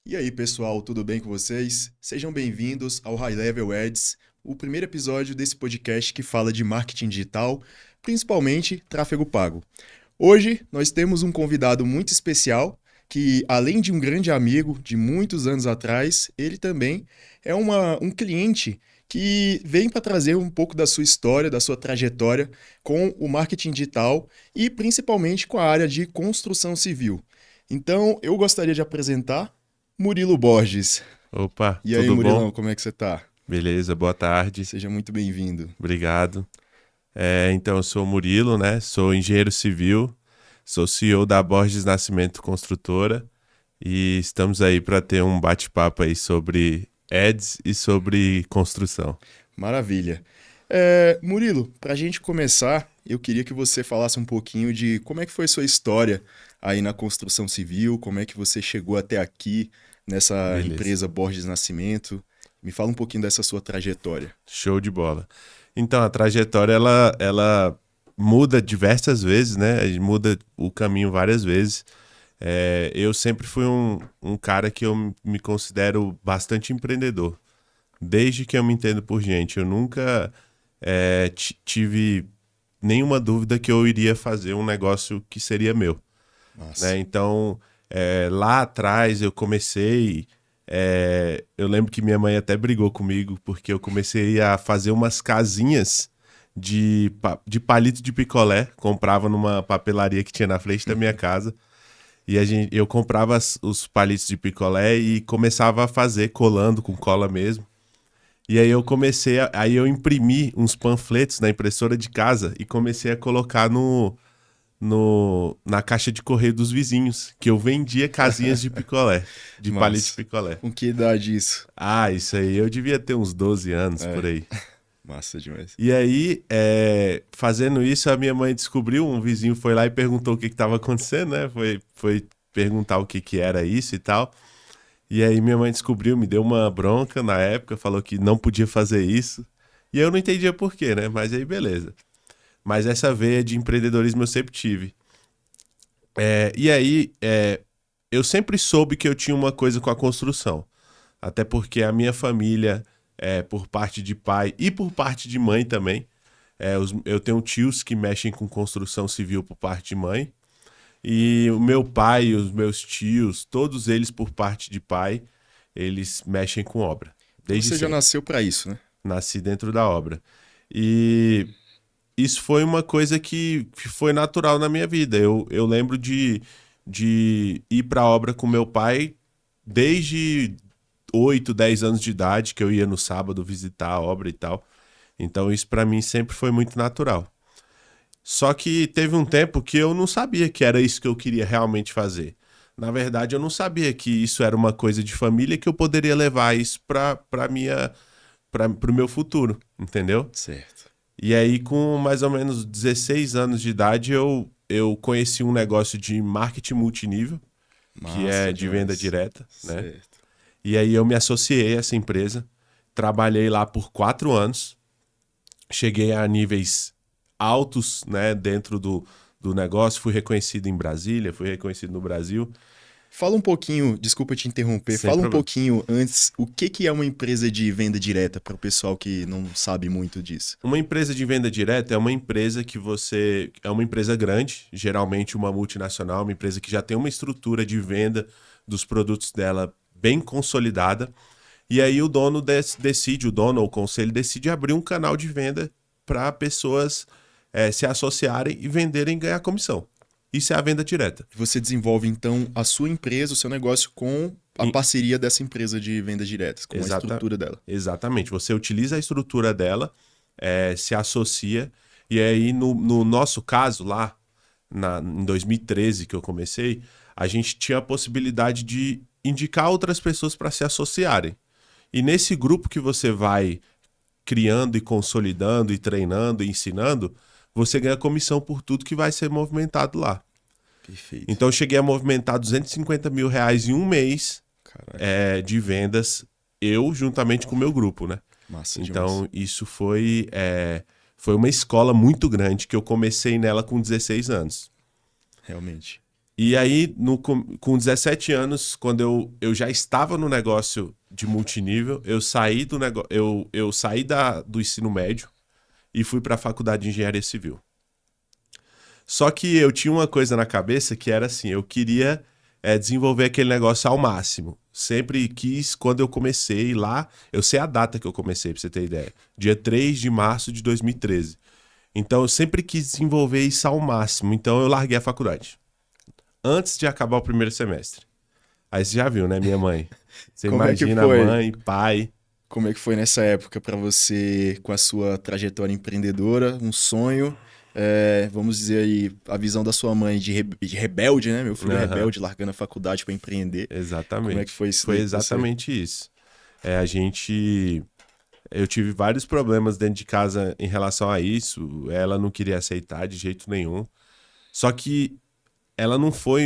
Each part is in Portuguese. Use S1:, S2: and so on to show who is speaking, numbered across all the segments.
S1: E aí, pessoal, tudo bem com vocês? Sejam bem-vindos ao High Level Ads, o primeiro episódio desse podcast que fala de marketing digital, principalmente tráfego pago. Hoje nós temos um convidado muito especial que, além de um grande amigo de muitos anos atrás, ele também é um cliente que vem para trazer um pouco da sua história, da sua trajetória com o marketing digital e principalmente com a área de construção civil. Então, eu gostaria de apresentar Murilo Borges.
S2: Opa,
S1: E aí,
S2: tudo bom?
S1: Murilão, como é que você tá?
S2: Beleza, boa tarde,
S1: Seja muito bem-vindo.
S2: obrigado. Então, eu sou o Murilo, né? Sou engenheiro civil, sou CEO da Borges Nascimento Construtora e estamos aí para ter um bate-papo aí sobre ads e sobre construção.
S1: Maravilha. Murilo, para a gente começar, eu queria que você falasse um pouquinho de como é que foi sua história aí na construção civil, como é que você chegou até aqui nessa
S2: Beleza,
S1: empresa Borges Nascimento. Me fala um pouquinho dessa sua trajetória.
S2: show de bola. Então, a trajetória ela muda diversas vezes, né? Muda o caminho várias vezes. Eu sempre fui um cara que eu me considero bastante empreendedor. Desde que eu me entendo por gente, eu nunca tive nenhuma dúvida que eu iria fazer um negócio que seria meu, né?
S1: Nossa.
S2: Então, lá atrás eu comecei. Eu lembro que minha mãe até brigou comigo porque eu comecei a fazer umas casinhas de palito de picolé. Comprava numa papelaria que tinha na frente da minha casa. E eu comprava os palitos de picolé e começava a fazer colando com cola mesmo. E aí aí eu imprimi uns panfletos na impressora de casa e comecei a colocar na caixa de correio dos vizinhos, que eu vendia casinhas de picolé, de palito de
S1: Massa.
S2: picolé.
S1: Com que idade isso?
S2: Ah, isso aí, eu devia ter uns 12 anos por
S1: É,
S2: aí.
S1: massa demais.
S2: E aí, fazendo isso, a minha mãe descobriu, um vizinho foi lá e perguntou o que estava acontecendo, né? Foi perguntar o que era isso e tal. E aí minha mãe descobriu, me deu uma bronca na época, falou que não podia fazer isso. E eu não entendia por quê, né? Mas aí beleza. Mas essa veia de empreendedorismo eu sempre tive. E aí eu sempre soube que eu tinha uma coisa com a construção. Até porque a minha família, por parte de pai e por parte de mãe também, eu tenho tios que mexem com construção civil por parte de mãe. E o meu pai e os meus tios, todos eles por parte de pai, eles mexem com obra,
S1: Então
S2: desde
S1: você já
S2: sempre.
S1: nasceu para isso, né?
S2: Nasci dentro da obra. E isso foi uma coisa que foi natural na minha vida. Eu lembro de ir para a obra com meu pai desde 8, 10 anos de idade, que eu ia no sábado visitar a obra e tal. Então isso para mim sempre foi muito natural. Só que teve um tempo que eu não sabia que era isso que eu queria realmente fazer. Na verdade, eu não sabia que isso era uma coisa de família que eu poderia levar isso para o meu futuro, entendeu?
S1: Certo.
S2: E aí, com mais ou menos 16 anos de idade, eu conheci um negócio de marketing multinível, que é
S1: Massa
S2: de venda
S1: demais.
S2: direta, né?
S1: Certo.
S2: E aí eu me associei a essa empresa, trabalhei lá por 4 anos, cheguei a níveis altos, né, dentro do negócio, fui reconhecido em Brasília, fui reconhecido no Brasil,
S1: Fala um pouquinho, desculpa te interromper,
S2: sem
S1: fala um
S2: problema.
S1: pouquinho antes o que é uma empresa de venda direta para o pessoal que não sabe muito disso.
S2: Uma empresa de venda direta é uma empresa que você. É uma empresa grande, geralmente uma multinacional, uma empresa que já tem uma estrutura de venda dos produtos dela bem consolidada. E aí o dono decide, o dono ou o conselho decide abrir um canal de venda para pessoas se associarem e venderem e ganhar comissão. Isso é a venda direta.
S1: Você desenvolve então a sua empresa, o seu negócio com a
S2: E-
S1: parceria dessa empresa de vendas diretas, com a
S2: exata,
S1: estrutura dela.
S2: exatamente. Você utiliza a estrutura dela, se associa, e aí no nosso caso lá, em 2013 que eu comecei, a gente tinha a possibilidade de indicar outras pessoas para se associarem. E nesse grupo que você vai criando e consolidando e treinando e ensinando, você ganha comissão por tudo que vai ser movimentado lá.
S1: Perfeito.
S2: Então eu cheguei a movimentar R$ 250 mil em um mês
S1: Caraca,
S2: de vendas, eu juntamente com o meu grupo, né?
S1: massa demais.
S2: Então isso foi uma escola muito grande que eu comecei nela com 16 anos.
S1: Realmente.
S2: E aí, com 17 anos, quando eu já estava no negócio de multinível, eu saí eu saí do ensino médio e fui para a faculdade de engenharia civil. Só que eu tinha uma coisa na cabeça que era assim, eu queria desenvolver aquele negócio ao máximo. Sempre quis, quando eu comecei lá, eu sei a data que eu comecei, pra você ter ideia. Dia 3 de março de 2013. Então eu sempre quis desenvolver isso ao máximo. Então eu larguei a faculdade. Antes de acabar o primeiro semestre. Aí você já viu, né, minha mãe? Você
S1: Como é que
S2: imagina a
S1: foi?
S2: mãe, pai.
S1: Como é que foi nessa época para você, com a sua trajetória empreendedora, um sonho, vamos dizer aí, a visão da sua mãe de rebelde, né? Meu filho é
S2: Aham,
S1: rebelde, largando a faculdade para empreender. Como é que
S2: exatamente.
S1: foi isso
S2: Foi
S1: daí pra você?
S2: exatamente isso. A gente. Eu tive vários problemas dentro de casa em relação a isso. Ela não queria aceitar de jeito nenhum. Só que ela não foi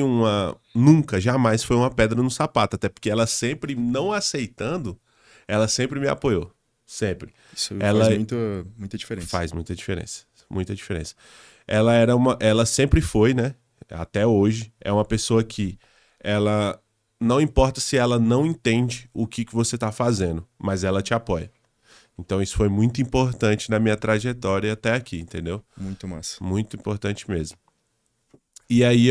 S2: nunca, jamais foi uma pedra no sapato. Até porque ela sempre, não aceitando, ela sempre me apoiou. Sempre.
S1: Isso faz
S2: Ela
S1: muita diferença.
S2: faz muita diferença. Muita diferença. Ela sempre foi, né? Até hoje, é uma pessoa que ela não importa se ela não entende o que você tá fazendo, mas ela te apoia. Então isso foi muito importante na minha trajetória até aqui, entendeu?
S1: Muito massa.
S2: Muito importante mesmo. E aí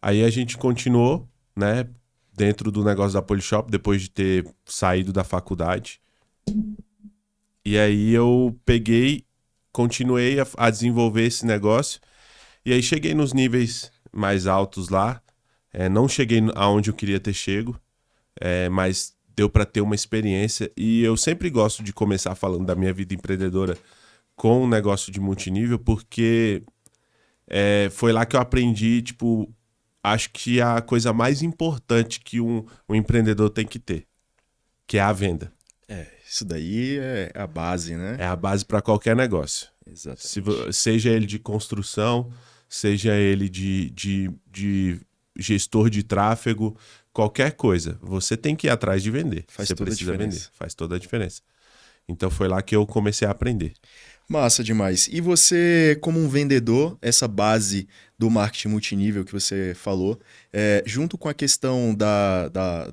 S2: aí a gente continuou, né, dentro do negócio da Polishop, depois de ter saído da faculdade. E aí eu peguei, continuei a desenvolver esse negócio. E aí cheguei nos níveis mais altos lá. Não cheguei aonde eu queria ter chego, mas deu para ter uma experiência. E eu sempre gosto de começar falando da minha vida empreendedora com um negócio de multinível, porque foi lá que eu aprendi, tipo, acho que a coisa mais importante que um empreendedor tem que ter, que é a venda.
S1: Isso daí é a base,
S2: É
S1: né?
S2: a base para qualquer negócio.
S1: Exatamente.
S2: Seja ele de construção, seja ele de gestor de tráfego, qualquer coisa. Você tem que ir atrás de vender.
S1: Faz
S2: Você
S1: toda a
S2: precisa vender.
S1: diferença.
S2: Faz toda a diferença. Então foi lá que eu comecei a aprender.
S1: Massa demais. E você, como um vendedor, essa base do marketing multinível que você falou, junto com a questão da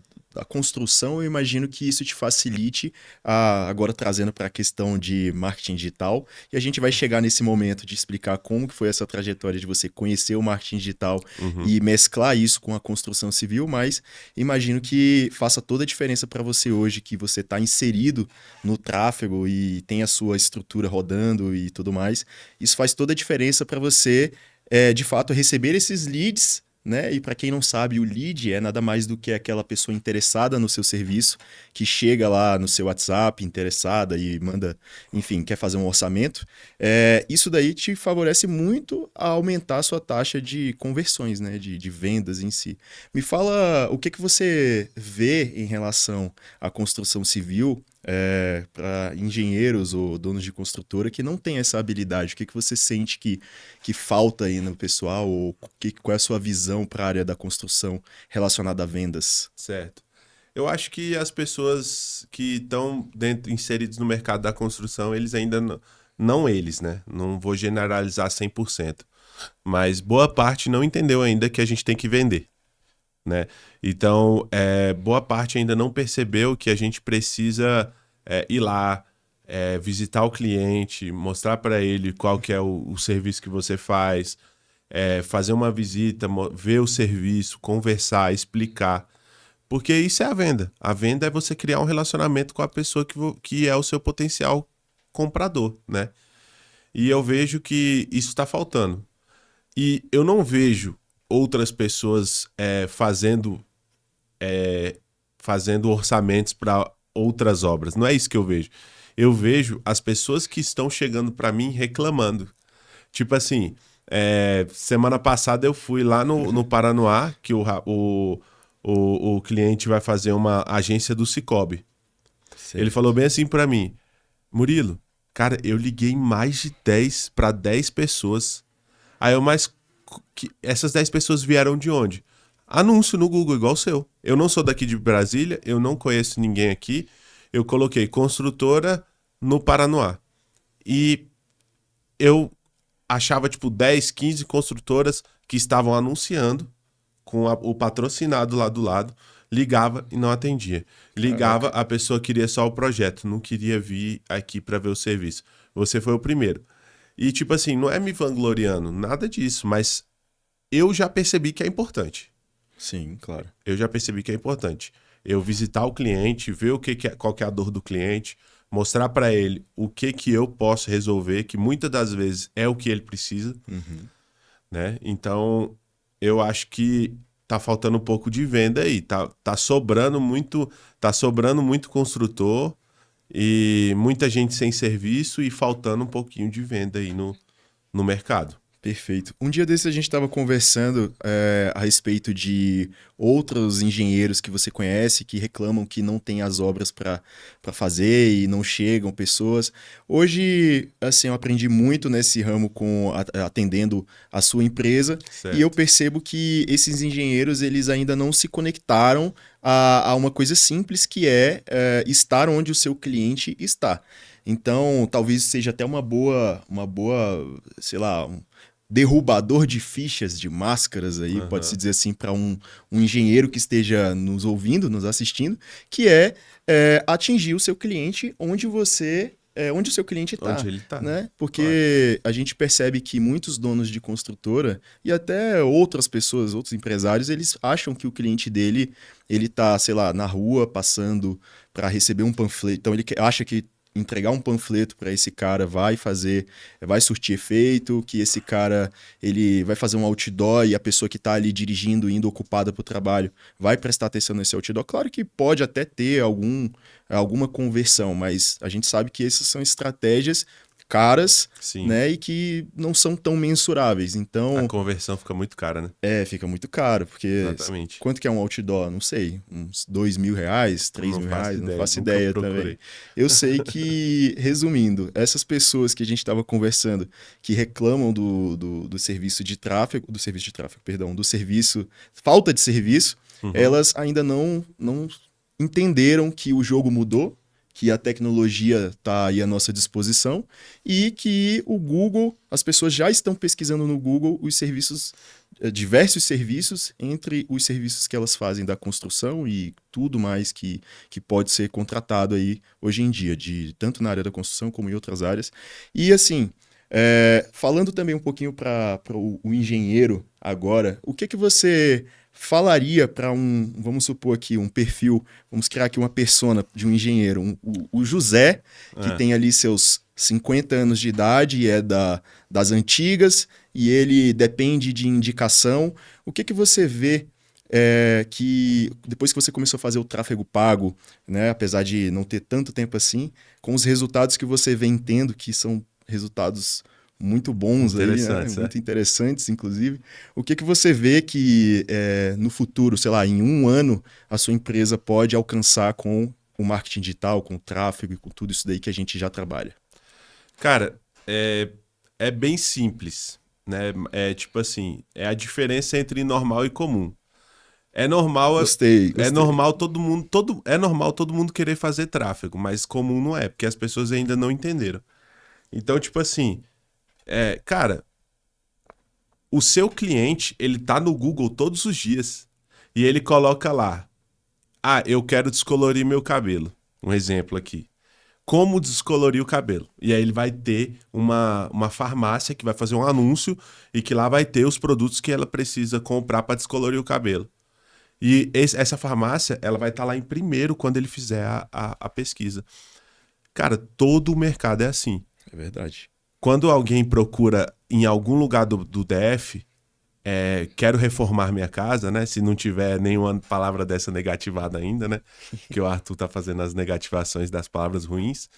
S1: construção, eu imagino que isso te facilite, agora trazendo para a questão de marketing digital. E a gente vai chegar nesse momento de explicar como que foi essa trajetória de você conhecer o marketing digital
S2: Uhum.
S1: e mesclar isso com a construção civil, mas imagino que faça toda a diferença para você hoje, que você está inserido no tráfego e tem a sua estrutura rodando e tudo mais. Isso faz toda a diferença para você, de fato, receber esses leads, né? E para quem não sabe, o lead é nada mais do que aquela pessoa interessada no seu serviço, que chega lá no seu WhatsApp interessada e manda, enfim, quer fazer um orçamento. Isso daí te favorece muito a aumentar a sua taxa de conversões, né? De vendas em si. Me fala o que você vê em relação à construção civil, para engenheiros ou donos de construtora que não têm essa habilidade. O que você sente que falta aí no pessoal? Ou qual é a sua visão para a área da construção relacionada a vendas?
S2: Certo. Eu acho que as pessoas que estão inseridas no mercado da construção, eles ainda não eles, né? Não vou generalizar 100%. Mas boa parte não entendeu ainda que a gente tem que vender, né? Então, boa parte ainda não percebeu que a gente precisa ir lá, visitar o cliente, mostrar para ele qual que é o serviço que você faz, fazer uma visita, ver o serviço, conversar, explicar. Porque isso é a venda. A venda é você criar um relacionamento com a pessoa que é o seu potencial comprador, né? E eu vejo que isso está faltando. E eu não vejo outras pessoas fazendo orçamentos para outras obras. Não é isso que eu vejo. Eu vejo as pessoas que estão chegando para mim reclamando. Tipo assim, semana passada eu fui lá no Paranoá, que o cliente vai fazer uma agência do Cicobi. Ele
S1: Certo.
S2: falou bem assim para mim: Murilo, cara, eu liguei mais de 10 para 10 pessoas. Aí eu, mas essas 10 pessoas vieram de onde? Anúncio no Google, igual o seu. Eu não sou daqui de Brasília, eu não conheço ninguém aqui. Eu coloquei construtora no Paranoá. E eu achava, tipo, 10, 15 construtoras que estavam anunciando com o patrocinado lá do lado, ligava e não atendia. Ligava, a pessoa queria só o projeto, não queria vir aqui para ver o serviço. Você foi o primeiro. E tipo assim, não é me vangloriando, nada disso, mas eu já percebi que é importante.
S1: Sim, claro.
S2: Eu já percebi que é importante. Eu visitar o cliente, ver qual que é a dor do cliente, mostrar para ele o que eu posso resolver, que muitas das vezes é o que ele precisa, né? Então, eu acho que tá faltando um pouco de venda aí, tá sobrando muito construtor e muita gente sem serviço e faltando um pouquinho de venda aí no mercado.
S1: Perfeito. Um dia desses a gente estava conversando a respeito de outros engenheiros que você conhece que reclamam que não tem as obras para fazer e não chegam pessoas. Hoje, assim, eu aprendi muito nesse ramo atendendo a sua empresa
S2: Certo.
S1: e eu percebo que esses engenheiros eles ainda não se conectaram a uma coisa simples que é estar onde o seu cliente está. Então, talvez seja até uma boa, sei lá, derrubador de fichas, de máscaras aí, pode-se dizer assim, para um engenheiro que esteja nos ouvindo, nos assistindo, que atingir o seu cliente onde o seu cliente está.
S2: Onde ele tá.
S1: Né? Porque a gente percebe que muitos donos de construtora e até outras pessoas, outros empresários, eles acham que o cliente dele, ele tá, sei lá, na rua, passando para receber um panfleto. Então ele acha que entregar um panfleto para esse cara vai surtir efeito, que esse cara ele vai fazer um outdoor e a pessoa que está ali dirigindo, indo ocupada para o trabalho, vai prestar atenção nesse outdoor. Claro que pode até ter alguma conversão, mas a gente sabe que essas são estratégias caras,
S2: Sim.
S1: Né, e que não são tão mensuráveis. Então,
S2: a conversão fica muito cara, né?
S1: fica muito caro, porque
S2: Exatamente.
S1: quanto que é um outdoor? Não sei, uns R$2.000, R$3.000, não faço
S2: Nunca
S1: ideia
S2: procurei.
S1: também. Eu sei que, resumindo, essas pessoas que a gente estava conversando, que reclamam do serviço de tráfego, do serviço, falta de serviço, elas ainda não entenderam que o jogo mudou, que a tecnologia está aí à nossa disposição e que o Google, as pessoas já estão pesquisando no Google os serviços, diversos serviços, entre os serviços que elas fazem da construção e tudo mais que pode ser contratado aí hoje em dia, tanto na área da construção como em outras áreas. E assim, falando também um pouquinho para o engenheiro agora, o que você falaria para vamos supor aqui, um perfil, vamos criar aqui uma persona de um engenheiro, o José, que tem ali seus 50 anos de idade e das antigas, e ele depende de indicação. O que você vê que depois que você começou a fazer o tráfego pago, né, apesar de não ter tanto tempo assim, com os resultados que você vem tendo, que são resultados muito bons aí, né? Muito interessantes, inclusive. O que você vê que no futuro, sei lá, em um ano, a sua empresa pode alcançar com o marketing digital, com o tráfego e com tudo isso daí que a gente já trabalha?
S2: Cara, é bem simples, né? É tipo assim, é a diferença entre normal e comum. É normal,
S1: Gostei.
S2: É normal todo mundo querer fazer tráfego, mas comum não é, porque as pessoas ainda não entenderam. Então, tipo assim, cara, o seu cliente, ele tá no Google todos os dias e ele coloca lá, eu quero descolorir meu cabelo. Um exemplo aqui. Como descolorir o cabelo. E aí ele vai ter uma farmácia que vai fazer um anúncio e que lá vai ter os produtos que ela precisa comprar para descolorir o cabelo. E essa farmácia, ela vai estar lá em primeiro quando ele fizer a pesquisa. Cara, todo o mercado é assim.
S1: É verdade.
S2: Quando alguém procura em algum lugar do DF, quero reformar minha casa, né? Se não tiver nenhuma palavra dessa negativada ainda, né? Que o Arthur tá fazendo as negativações das palavras ruins.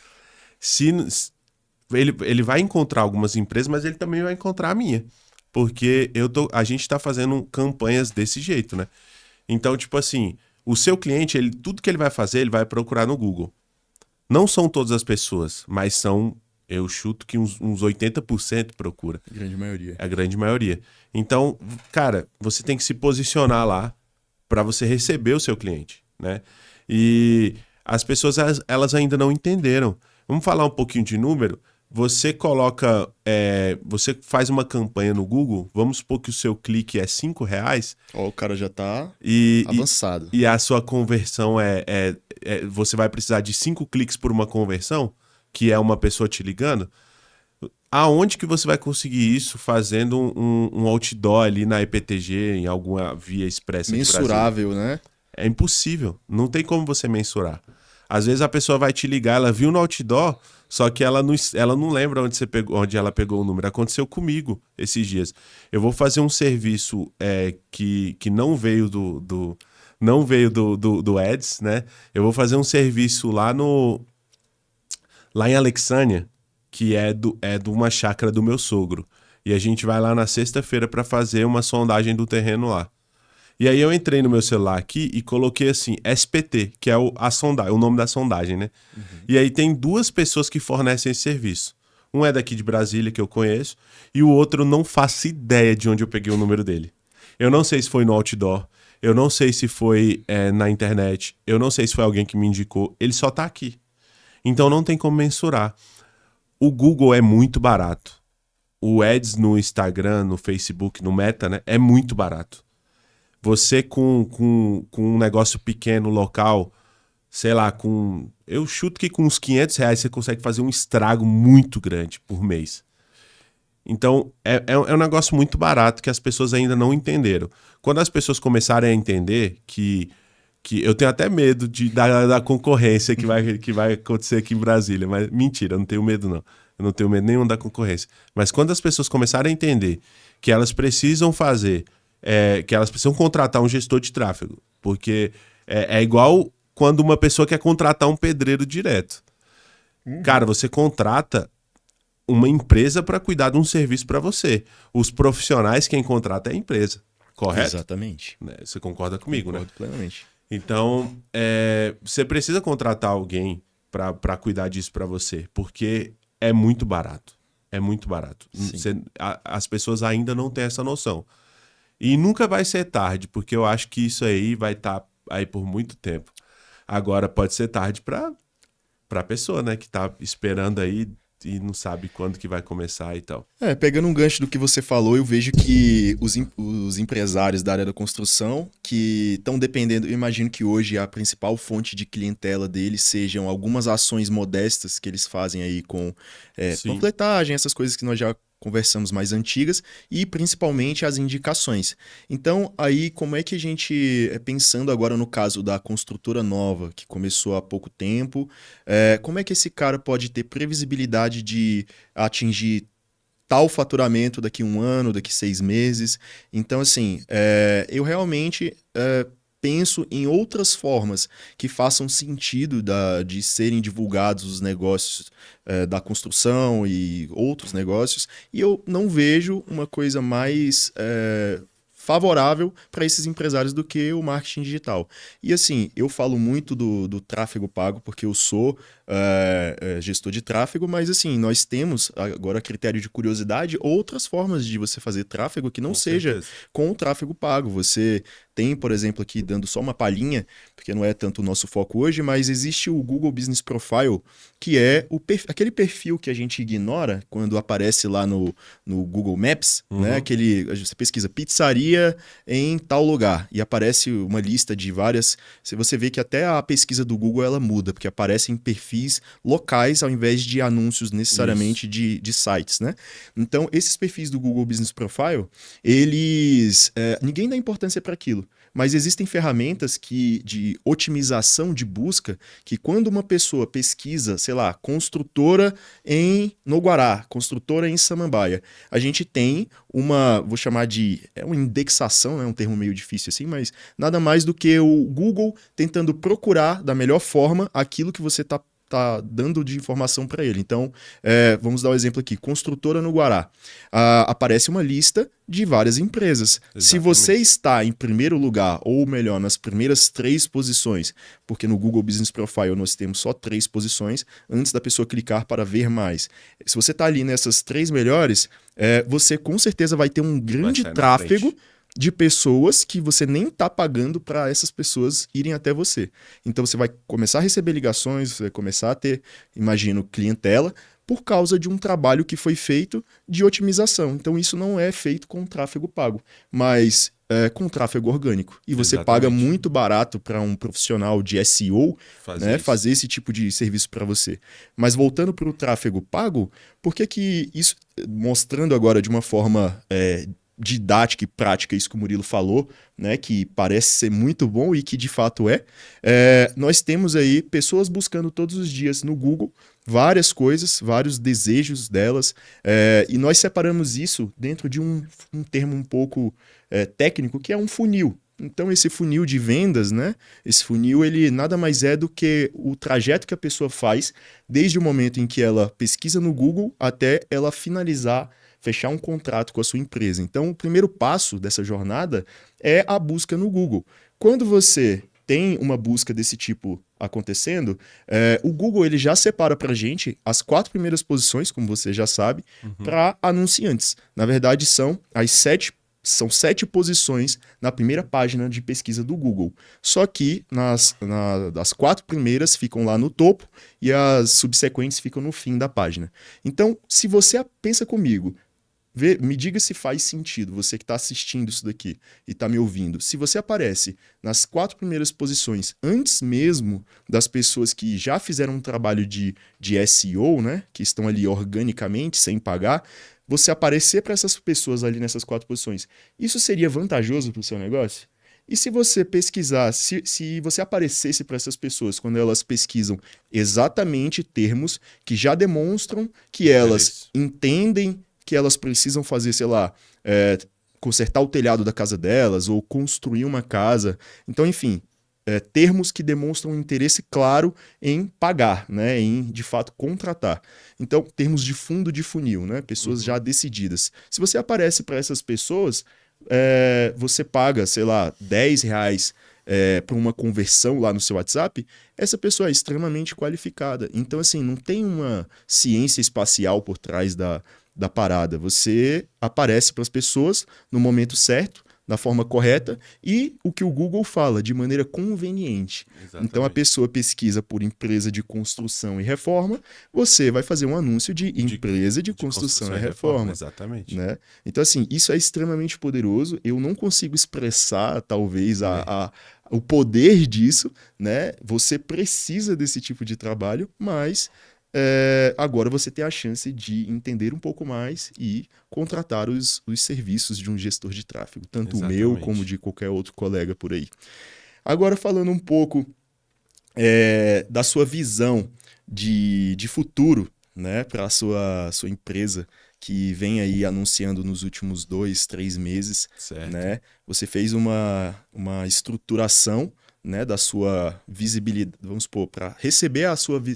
S2: Ele vai encontrar algumas empresas, mas ele também vai encontrar a minha. Porque a gente tá fazendo campanhas desse jeito, né? Então, tipo assim, o seu cliente, tudo que ele vai fazer, ele vai procurar no Google. Não são todas as pessoas, mas são... Eu chuto que uns 80% procura.
S1: A grande maioria.
S2: É a grande maioria. Então, cara, você tem que se posicionar lá para você receber o seu cliente, né? E as pessoas, elas ainda não entenderam. Vamos falar um pouquinho de número. você coloca, você faz uma campanha no Google, vamos supor que o seu clique é R$ 5
S1: Ó, o cara já tá
S2: e,
S1: avançado.
S2: e a sua conversão você vai precisar de 5 cliques por uma conversão, que é uma pessoa te ligando. Aonde que você vai conseguir isso fazendo um outdoor ali na EPTG, em alguma via expressa de Brasília?
S1: Mensurável, né?
S2: É impossível. Não tem como você mensurar. Às vezes a pessoa vai te ligar, ela viu no outdoor, só que ela não lembra onde ela pegou o número. Aconteceu comigo esses dias. Eu vou fazer um serviço que não veio do Ads, né? Eu vou fazer um serviço lá em Alexânia, que é de uma chácara do meu sogro. E a gente vai lá na sexta-feira para fazer uma sondagem do terreno lá. E aí eu entrei no meu celular aqui e coloquei assim, SPT, que é o nome da sondagem, né? E aí tem 2 pessoas que fornecem esse serviço. Um é daqui de Brasília, que eu conheço, e o outro eu não faço ideia de onde eu peguei o número dele. Eu não sei se foi no outdoor, eu não sei se foi na internet, eu não sei se foi alguém que me indicou, ele só tá aqui. Então não tem como mensurar. O Google é muito barato. O Ads no Instagram, no Facebook, no Meta, né, é muito barato. Você com um negócio pequeno, local, sei lá, eu chuto que com uns R$ 500 você consegue fazer um estrago muito grande por mês. Então, é um negócio muito barato que as pessoas ainda não entenderam. Quando as pessoas começarem a entender que eu tenho até medo da concorrência que vai acontecer aqui em Brasília, mas mentira, eu não tenho medo não. Eu não tenho medo nenhum da concorrência. Mas quando as pessoas começarem a entender que elas precisam que elas precisam contratar um gestor de tráfego, porque é igual quando uma pessoa quer contratar um pedreiro direto. Cara, você contrata uma empresa para cuidar de um serviço para você. Os profissionais quem contrata é a empresa, correto?
S1: Exatamente.
S2: Né? Você concorda comigo, né?
S1: Concordo plenamente.
S2: Então, você precisa contratar alguém para cuidar disso para você, porque é muito barato. É muito barato.
S1: Sim.
S2: As pessoas ainda não têm essa noção. E nunca vai ser tarde, porque eu acho que isso aí vai estar aí por muito tempo. Agora pode ser tarde para a pessoa, né, que tá esperando aí e não sabe quando que vai começar e tal.
S1: Pegando um gancho do que você falou, eu vejo que os empresários da área da construção que estão dependendo, eu imagino que hoje a principal fonte de clientela deles sejam algumas ações modestas que eles fazem aí com
S2: Sim,
S1: panfletagem, essas coisas que nós já conversamos mais antigas e principalmente as indicações. Então, aí como é que a gente, pensando agora no caso da construtora nova, que começou há pouco tempo, como é que esse cara pode ter previsibilidade de atingir tal faturamento daqui 1 ano, daqui 6 meses? Então, assim, eu realmente penso em outras formas que façam sentido de serem divulgados os negócios da construção e outros negócios, e eu não vejo uma coisa mais favorável para esses empresários do que o marketing digital. E assim, eu falo muito do tráfego pago porque eu sou gestor de tráfego, mas assim, nós temos, agora a critério de curiosidade, outras formas de você fazer tráfego que não
S2: com
S1: seja
S2: certeza.
S1: com o tráfego pago. Você tem, por exemplo, aqui dando só uma palhinha, porque não é tanto o nosso foco hoje, mas existe o Google Business Profile, que é aquele perfil que a gente ignora quando aparece lá no Google Maps, né?
S2: Uhum.
S1: Você pesquisa pizzaria em tal lugar e aparece uma lista de várias. Se você vê que até a pesquisa do Google ela muda, porque aparecem perfis locais ao invés de anúncios
S2: Isso.
S1: necessariamente de sites, né? Então, esses perfis do Google Business Profile, eles. Ninguém dá importância para aquilo. Mas existem ferramentas de otimização de busca que quando uma pessoa pesquisa, sei lá, construtora em Noguará, construtora em Samambaia, a gente tem vou chamar uma indexação, é um termo meio difícil assim, mas nada mais do que o Google tentando procurar da melhor forma aquilo que você tá dando de informação para ele. Então, vamos dar um exemplo aqui. Construtora no Guará. Aparece uma lista de várias empresas. Se você
S2: Exatamente.
S1: está em primeiro lugar, ou melhor, nas primeiras 3 posições, porque no Google Business Profile nós temos só 3 posições, antes da pessoa clicar para ver mais. Se você está ali nessas 3 melhores, você com certeza vai ter um
S2: Vai
S1: grande
S2: sair na
S1: tráfego
S2: frente.
S1: de pessoas que você nem está pagando para essas pessoas irem até você. Então você vai começar a receber ligações, você vai começar a ter, imagino, clientela, por causa de um trabalho que foi feito de otimização. Então, isso não é feito com tráfego pago, mas com tráfego orgânico. E você paga
S2: Exatamente.
S1: muito barato para um profissional de SEO,
S2: Fazer
S1: né,
S2: isso.
S1: fazer esse tipo de serviço para você. Mas voltando para o tráfego pago, por que que isso, mostrando agora de uma forma didática e prática isso que o Murilo falou, né, que parece ser muito bom e que de fato nós temos aí pessoas buscando todos os dias no Google várias coisas, vários desejos delas, e nós separamos isso dentro de um termo um pouco técnico, que é um funil. Então, esse funil de vendas, né? Esse funil, ele nada mais é do que o trajeto que a pessoa faz desde o momento em que ela pesquisa no Google até ela finalizar, fechar um contrato com a sua empresa. Então, o primeiro passo dessa jornada é a busca no Google. Quando você tem uma busca desse tipo acontecendo, o Google ele já separa para a gente as 4 primeiras posições, como você já sabe, para anunciantes. Na verdade, são 7 posições na primeira página de pesquisa do Google. Só que as 4 primeiras ficam lá no topo e as subsequentes ficam no fim da página. Então, se você pensa comigo, me diga se faz sentido, você que está assistindo isso daqui e está me ouvindo. Se você aparece nas 4 primeiras posições, antes mesmo das pessoas que já fizeram um trabalho de SEO, né, que estão ali organicamente, sem pagar, você aparecer para essas pessoas ali nessas 4 posições, isso seria vantajoso para o seu negócio? E se você pesquisar, se você aparecesse para essas pessoas quando elas pesquisam exatamente termos que já demonstram que elas
S2: Interesse.
S1: entendem que elas precisam fazer, sei lá, consertar o telhado da casa delas ou construir uma casa. Então, enfim, termos que demonstram um interesse claro em pagar, né, em de fato contratar. Então, termos de fundo de funil, né, pessoas já decididas. Se você aparece para essas pessoas, você paga, sei lá, R$ 10 para uma conversão lá no seu WhatsApp, essa pessoa é extremamente qualificada. Então, assim, não tem uma ciência espacial por trás da parada. Você aparece para as pessoas no momento certo, da forma correta e o que o Google fala, de maneira conveniente. Então a
S2: Exatamente.
S1: pessoa pesquisa por empresa de construção e reforma, você vai fazer um anúncio de
S2: De,
S1: empresa de
S2: de
S1: construção
S2: construção
S1: e
S2: e reforma,
S1: reforma.
S2: exatamente.
S1: Né? Então, assim, isso é extremamente poderoso. Eu não consigo expressar, talvez, o poder disso, né? Você precisa desse tipo de trabalho, mas agora você tem a chance de entender um pouco mais e contratar os serviços de um gestor de tráfego, tanto o meu como
S2: Exatamente.
S1: de qualquer outro colega por aí. Agora, falando um pouco da sua visão de futuro, né, para a sua empresa que vem aí anunciando nos últimos 2, 3 meses,
S2: Certo.
S1: né? Você fez uma estruturação, né, da sua visibilidade, vamos supor, para receber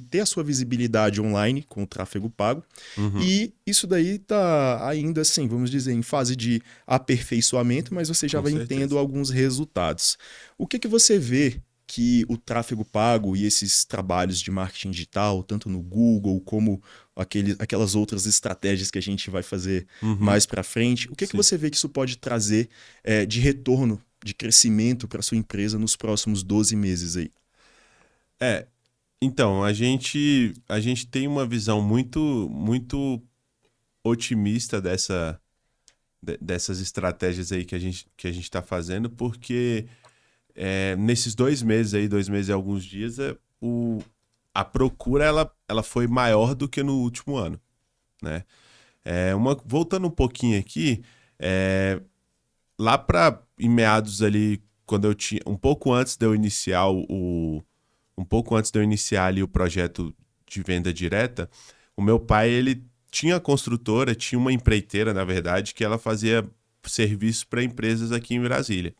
S1: ter a sua visibilidade online com o tráfego pago.
S2: Uhum.
S1: E isso daí tá ainda assim, vamos dizer, em fase de aperfeiçoamento, mas você já
S2: Com
S1: vai tendo
S2: certeza.
S1: alguns resultados. O que você vê que o tráfego pago e esses trabalhos de marketing digital, tanto no Google como aquelas outras estratégias que a gente vai fazer
S2: Uhum.
S1: mais para frente, o que
S2: Sim.
S1: você vê que isso pode trazer de retorno, de crescimento para sua empresa nos próximos 12 meses aí?
S2: É, então, a gente tem uma visão muito otimista dessas estratégias aí que a gente está fazendo, porque nesses 2 meses aí, 2 meses e alguns dias, a procura ela foi maior do que no último ano, né? Voltando um pouquinho aqui, lá para em meados ali, quando eu tinha, um pouco antes de eu iniciar ali o projeto de venda direta, o meu pai, ele tinha construtora, tinha uma empreiteira, na verdade, que ela fazia serviço para empresas aqui em Brasília.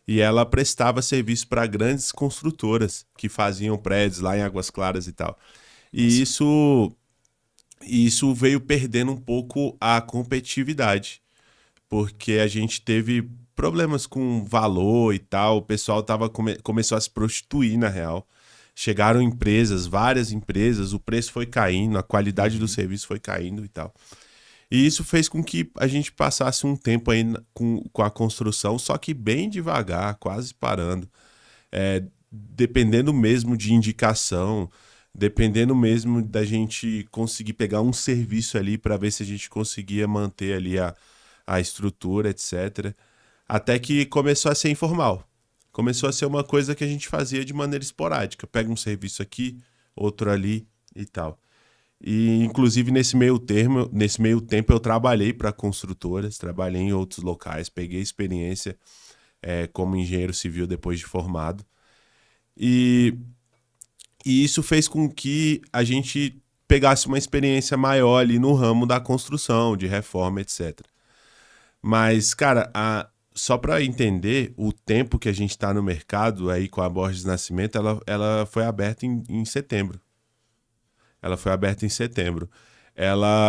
S2: E ela prestava serviço para grandes construtoras que faziam prédios lá em Águas Claras e tal. E
S1: Nossa.
S2: isso veio perdendo um pouco a competitividade, porque a gente teve problemas com valor e tal, o pessoal começou a se prostituir na real. Chegaram empresas, várias empresas, o preço foi caindo, a qualidade do
S1: Uhum.
S2: serviço foi caindo e tal. E isso fez com que a gente passasse um tempo aí com a construção, só que bem devagar, quase parando. Dependendo mesmo de indicação. dependendo mesmo da gente conseguir pegar um serviço ali para ver se a gente conseguia manter ali a estrutura, etc. Até que começou a ser informal. Começou a ser uma coisa que a gente fazia de maneira esporádica. Pega um serviço aqui, outro ali e tal. E, inclusive, nesse meio tempo, eu trabalhei para construtoras, trabalhei em outros locais, peguei experiência como engenheiro civil depois de formado. E, e isso fez com que a gente pegasse uma experiência maior ali no ramo da construção, de reforma, etc. Mas, cara, só para entender o tempo que a gente está no mercado aí com a Borges Nascimento, ela foi aberta em setembro. Ela foi aberta em setembro.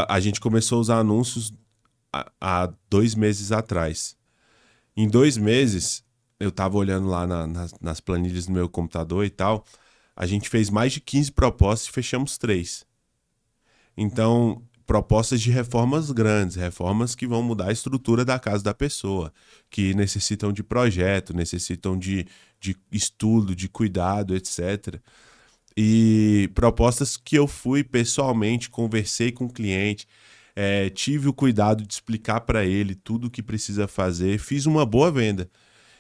S2: A gente começou a usar anúncios há 2 meses atrás. Em 2 meses, eu estava olhando lá nas planilhas do meu computador e tal, a gente fez mais de 15 propostas e fechamos 3. Então, propostas de reformas grandes, reformas que vão mudar a estrutura da casa da pessoa, que necessitam de projeto, necessitam de estudo, de cuidado, etc. E propostas que eu fui pessoalmente, conversei com o cliente, tive o cuidado de explicar para ele tudo o que precisa fazer, fiz uma boa venda.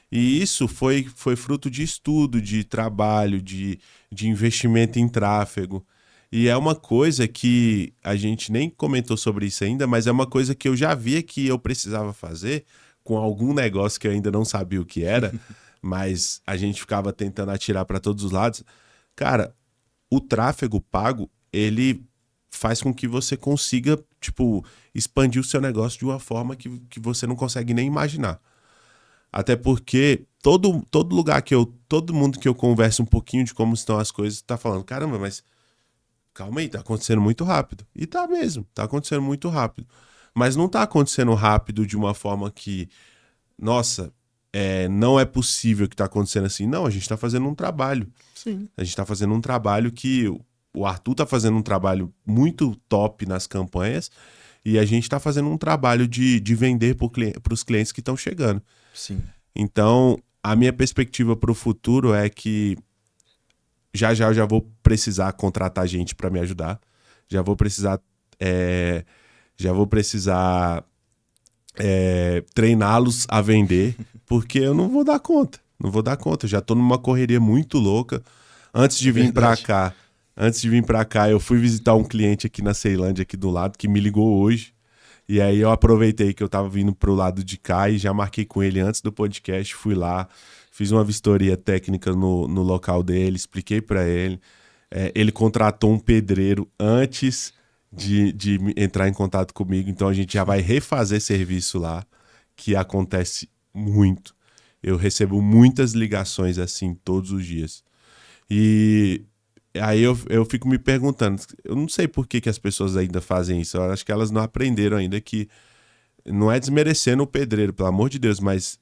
S2: E isso foi fruto de estudo, de trabalho, de investimento em tráfego. E é uma coisa que a gente nem comentou sobre isso ainda, mas é uma coisa que eu já via que eu precisava fazer com algum negócio que eu ainda não sabia o que era, mas a gente ficava tentando atirar para todos os lados. Cara, o tráfego pago, ele faz com que você consiga, tipo, expandir o seu negócio de uma forma que você não consegue nem imaginar. Até porque todo mundo que eu converso um pouquinho de como estão as coisas, tá falando, caramba, mas calma aí, tá acontecendo muito rápido. E tá mesmo, tá acontecendo muito rápido. Mas não tá acontecendo rápido de uma forma que, nossa, não é possível que tá acontecendo assim. Não, a gente tá fazendo um trabalho.
S1: Sim.
S2: A gente tá fazendo um trabalho que o Arthur tá fazendo um trabalho muito top nas campanhas e a gente tá fazendo um trabalho de vender para os clientes que estão chegando.
S1: Sim.
S2: Então, a minha perspectiva para o futuro é que já eu já vou precisar contratar gente para me ajudar. Já vou precisar, já vou precisar treiná-los a vender, porque eu não vou dar conta. Não vou dar conta. Eu já estou numa correria muito louca. Antes de vir para cá, eu fui visitar um cliente aqui na Ceilândia, aqui do lado, que me ligou hoje. E aí eu aproveitei que eu tava vindo pro lado de cá e já marquei com ele antes do podcast, fui lá, fiz uma vistoria técnica no local dele, expliquei para ele. Ele contratou um pedreiro antes de entrar em contato comigo, então a gente já vai refazer serviço lá, que acontece muito. Eu recebo muitas ligações assim todos os dias. E aí eu fico me perguntando, eu não sei por que as pessoas ainda fazem isso, eu acho que elas não aprenderam ainda que não é desmerecendo o pedreiro, pelo amor de Deus, mas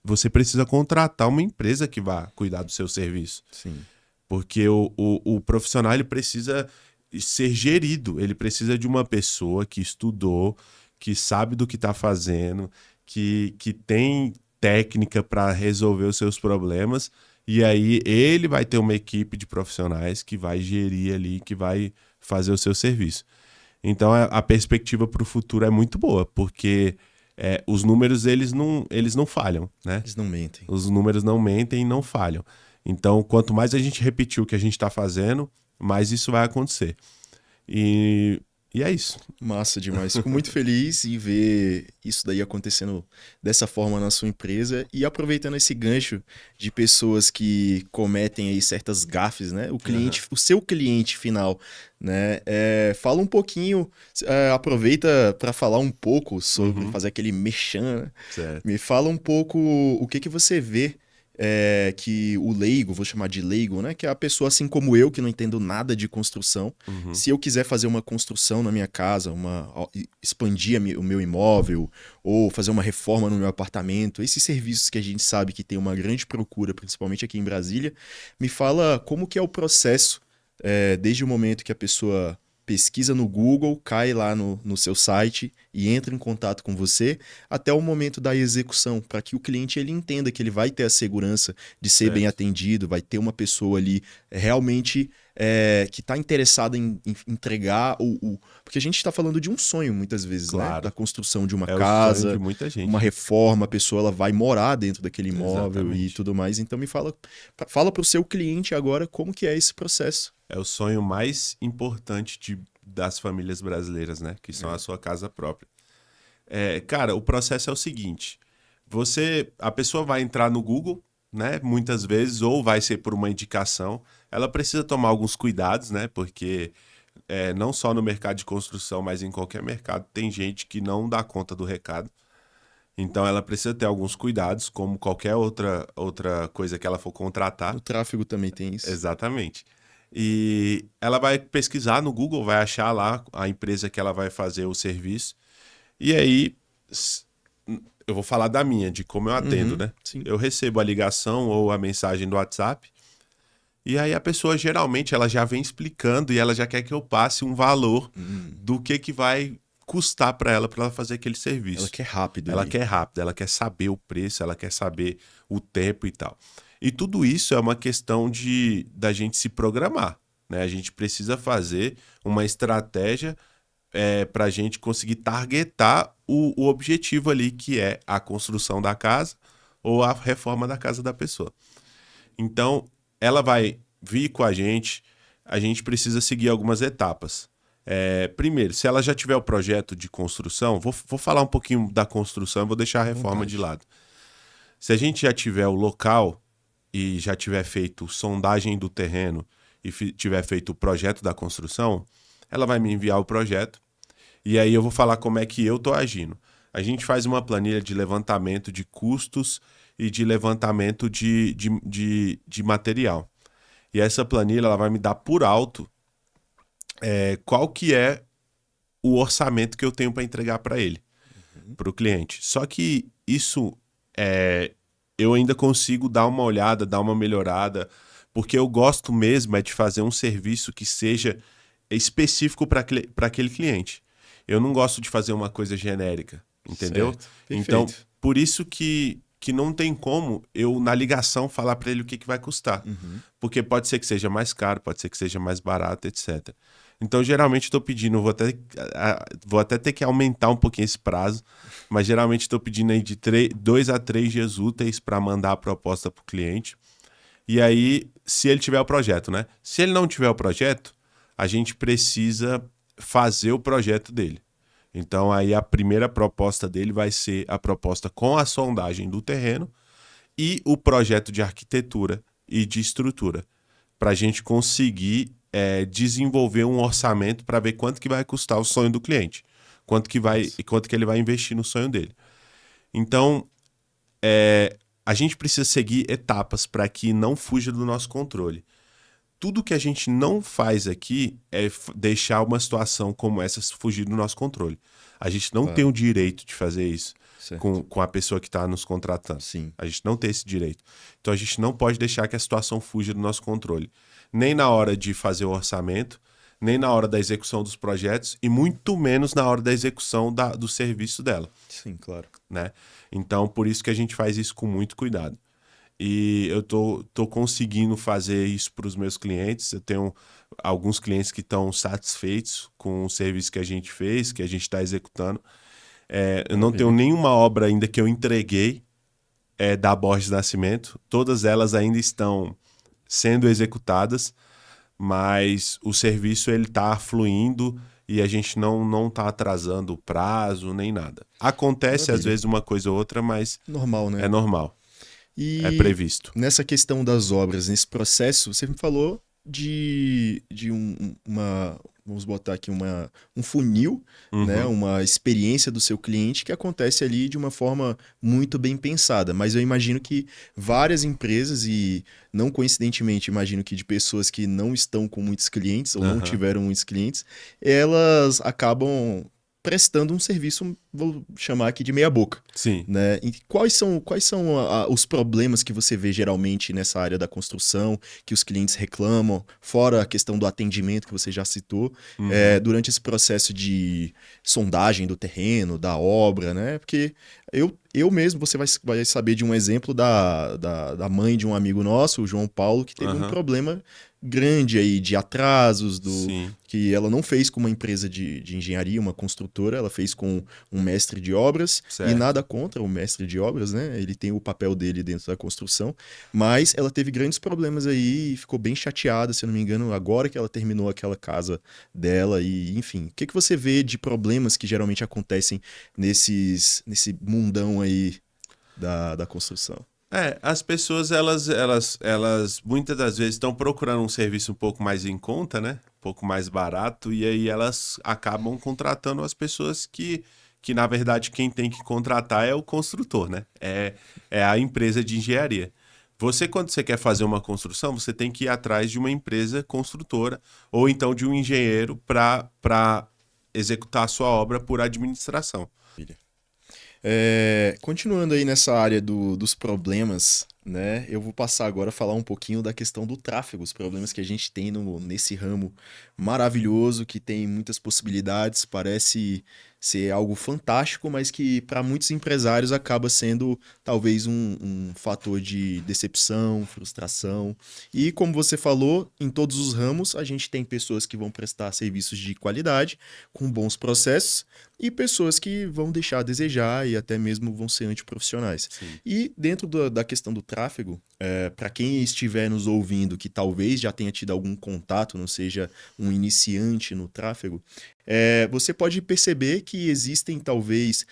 S2: você precisa contratar uma empresa que vá cuidar do seu serviço.
S1: Sim.
S2: Porque o profissional ele precisa ser gerido, ele precisa de uma pessoa que estudou, que sabe do que está fazendo, que tem técnica para resolver os seus problemas. E aí ele vai ter uma equipe de profissionais que vai gerir ali, que vai fazer o seu serviço. Então a perspectiva para o futuro é muito boa, porque os números eles não falham, né?
S1: Eles não mentem.
S2: Os números não mentem e não falham. Então quanto mais a gente repetir o que a gente está fazendo, mais isso vai acontecer. E é isso.
S1: Massa demais. Fico muito feliz em ver isso daí acontecendo dessa forma na sua empresa e aproveitando esse gancho de pessoas que cometem aí certas gafes, né? O seu cliente final, né? Fala um pouquinho, aproveita para falar um pouco sobre fazer aquele merchan, né?
S2: Certo.
S1: Me fala um pouco o que você vê que o leigo, vou chamar de leigo, né? Que é a pessoa assim como eu, que não entendo nada de construção. Se eu quiser fazer uma construção na minha casa, expandir o meu imóvel, ou fazer uma reforma no meu apartamento, esses serviços que a gente sabe que tem uma grande procura, principalmente aqui em Brasília, me fala como que é o processo, desde o momento que a pessoa pesquisa no Google, cai lá no seu site e entra em contato com você, até o momento da execução, para que o cliente ele entenda que ele vai ter a segurança de ser bem atendido, vai ter uma pessoa ali realmente que está interessada em entregar porque a gente está falando de um sonho muitas vezes, né?
S2: Claro.
S1: Da construção de uma
S2: É o
S1: casa,
S2: sonho de muita gente.
S1: uma reforma, a pessoa ela vai morar dentro daquele imóvel e
S2: Exatamente.
S1: tudo mais. Então fala para o seu cliente agora como que é esse processo.
S2: É o sonho mais importante das famílias brasileiras, né? Que são
S1: É.
S2: a sua casa própria. Cara, o processo é o seguinte: a pessoa vai entrar no Google, né? Muitas vezes, ou vai ser por uma indicação. Ela precisa tomar alguns cuidados, né? Porque não só no mercado de construção, mas em qualquer mercado, tem gente que não dá conta do recado. Então ela precisa ter alguns cuidados, como qualquer outra coisa que ela for contratar.
S1: O tráfego também tem isso.
S2: Exatamente. E ela vai pesquisar no Google, vai achar lá a empresa que ela vai fazer o serviço. E aí, eu vou falar da minha, de como eu atendo, né?
S1: Sim.
S2: Eu recebo a ligação ou a mensagem do WhatsApp. E aí a pessoa geralmente ela já vem explicando e ela já quer que eu passe um valor do que vai custar para ela fazer aquele serviço.
S1: Ela quer rápido.
S2: Ela quer rápido, ela quer saber o preço, ela quer saber o tempo e tal. E tudo isso é uma questão da gente se programar, né? A gente precisa fazer uma estratégia para a gente conseguir targetar o objetivo ali, que é a construção da casa ou a reforma da casa da pessoa. Então, ela vai vir com a gente precisa seguir algumas etapas. Primeiro, se ela já tiver o projeto de construção, vou falar um pouquinho da construção e vou deixar a reforma de lado. Se a gente já tiver o local e já tiver feito sondagem do terreno e tiver feito o projeto da construção, ela vai me enviar o projeto e aí eu vou falar como é que eu estou agindo. A gente faz uma planilha de levantamento de custos e de levantamento de material. E essa planilha ela vai me dar por alto qual que é o orçamento que eu tenho para entregar para ele, para o cliente. Só que isso eu ainda consigo dar uma olhada, dar uma melhorada, porque eu gosto mesmo de fazer um serviço que seja específico para aquele cliente. Eu não gosto de fazer uma coisa genérica, entendeu? Então, por isso que não tem como eu, na ligação, falar para ele o que vai custar. Porque pode ser que seja mais caro, pode ser que seja mais barato, etc. Então, geralmente, estou pedindo, vou até ter que aumentar um pouquinho esse prazo, mas geralmente estou pedindo aí de 2 a 3 dias úteis para mandar a proposta para o cliente. E aí, se ele tiver o projeto, né? Se ele não tiver o projeto, a gente precisa fazer o projeto dele. Então, aí a primeira proposta dele vai ser a proposta com a sondagem do terreno e o projeto de arquitetura e de estrutura, para a gente conseguir desenvolver um orçamento para ver quanto que vai custar o sonho do cliente, quanto que ele vai investir no sonho dele. Então, a gente precisa seguir etapas para que não fuja do nosso controle. Tudo que a gente não faz aqui é deixar uma situação como essa fugir do nosso controle. A gente não tem o direito de fazer isso com a pessoa que está nos contratando.
S1: Sim.
S2: A gente não tem esse direito. Então, a gente não pode deixar que a situação fuja do nosso controle. Nem na hora de fazer o orçamento, nem na hora da execução dos projetos e muito menos na hora da execução do serviço dela.
S1: Sim, claro.
S2: Né? Então, por isso que a gente faz isso com muito cuidado. E eu tô conseguindo fazer isso para os meus clientes. Eu tenho alguns clientes que estão satisfeitos com o serviço que a gente fez, que a gente está executando. Eu não tenho nenhuma obra ainda que eu entreguei da Borges Nascimento. Todas elas ainda estão sendo executadas, mas o serviço ele está fluindo e a gente não está atrasando o prazo nem nada. Acontece às vezes uma coisa ou outra, mas
S1: normal, né?
S2: É normal.
S1: E
S2: é previsto.
S1: Nessa questão das obras, nesse processo, você me falou de vamos botar aqui um funil, né? Uma experiência do seu cliente que acontece ali de uma forma muito bem pensada. Mas eu imagino que várias empresas, e não coincidentemente, imagino que de pessoas que não estão com muitos clientes ou não tiveram muitos clientes, elas acabam prestando um serviço, vou chamar aqui de meia boca.
S2: Sim.
S1: Né? E quais são os problemas que você vê geralmente nessa área da construção, que os clientes reclamam, fora a questão do atendimento que você já citou, durante esse processo de sondagem do terreno, da obra, né? Porque eu mesmo, você vai saber de um exemplo da mãe de um amigo nosso, o João Paulo, que teve um
S2: Aham.
S1: problema grande aí de atrasos,
S2: Sim.
S1: que ela não fez com uma empresa de engenharia, uma construtora, ela fez com um mestre de obras, e
S2: Certo.
S1: nada contra o mestre de obras, né? Ele tem o papel dele dentro da construção, mas ela teve grandes problemas aí e ficou bem chateada, se eu não me engano, agora que ela terminou aquela casa dela e, enfim. O que que você vê de problemas que geralmente acontecem nesse mundão aí da construção?
S2: As pessoas, elas muitas das vezes estão procurando um serviço um pouco mais em conta, né? Um pouco mais barato, e aí elas acabam contratando as pessoas que na verdade, quem tem que contratar é o construtor, né? É a empresa de engenharia. Você, quando você quer fazer uma construção, você tem que ir atrás de uma empresa construtora ou então de um engenheiro para executar a sua obra por administração.
S1: Continuando aí nessa área dos problemas, né? Eu vou passar agora a falar um pouquinho da questão do tráfego, os problemas que a gente tem nesse ramo maravilhoso, que tem muitas possibilidades, parece ser algo fantástico, mas que para muitos empresários acaba sendo talvez um fator de decepção, frustração. E como você falou, em todos os ramos, a gente tem pessoas que vão prestar serviços de qualidade, com bons processos, e pessoas que vão deixar a desejar e até mesmo vão ser antiprofissionais.
S2: Sim.
S1: E dentro da questão do tráfego, para quem estiver nos ouvindo que talvez já tenha tido algum contato, não seja um iniciante no tráfego, você pode perceber que existem talvez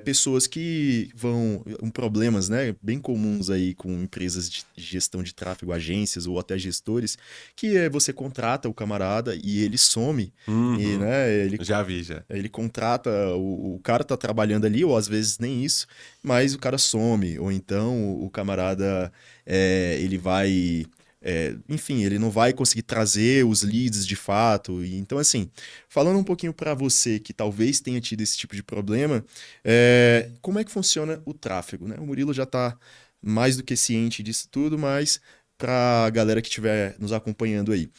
S1: pessoas que vão, problemas, né, bem comuns aí com empresas de gestão de tráfego, agências ou até gestores, que você contrata o camarada e ele some, e,
S2: Uhum.
S1: né, ele
S2: Já vi, já.
S1: ele contrata, o cara tá trabalhando ali, ou às vezes nem isso, mas o cara some, ou então o camarada, ele vai, enfim, ele não vai conseguir trazer os leads de fato. E, então, assim, falando um pouquinho para você que talvez tenha tido esse tipo de problema, como é que funciona o tráfego, né? O Murilo já tá mais do que ciente disso tudo, mas para a galera que estiver nos acompanhando aí.